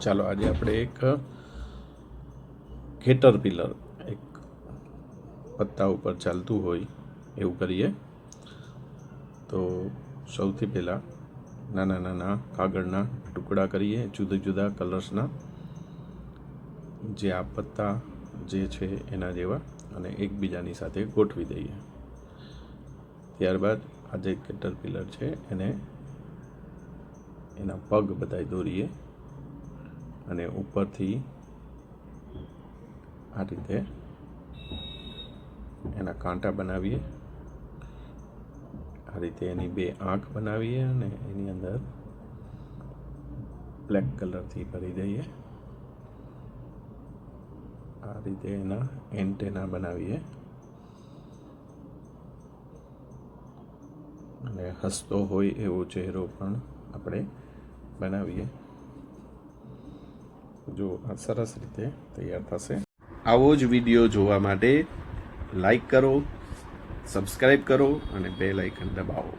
ચાલો આજે આપણે એક કેટરપિલર એક પત્તા ઉપર ચાલતું હોય એવું કરીએ. તો સૌથી પહેલાં નાના નાના કાગળના ટુકડા કરીએ જુદા જુદા કલર્સના, જે આ પત્તા જે છે એના જેવા, અને એકબીજાની સાથે ગોઠવી દઈએ. ત્યારબાદ આ જે કેટરપિલર છે એને એના પગ બધાય દોરીએ અને ઉપરથી આ રીતે એના કાંટા બનાવીએ. આ રીતે એની બે આંખ બનાવીએ અને એની અંદર બ્લેક કલરથી ભરી દઈએ. આ રીતે એના એન્ટેના બનાવીએ અને હસતો હોય એવો ચહેરો પણ આપણે બનાવીએ. જો આ સરસ રીતે તૈયાર થશે. આવો જ વિડીયો જોવા માટે લાઈક કરો, સબસ્ક્રાઈબ કરો અને બેલ આઇકન દબાવો.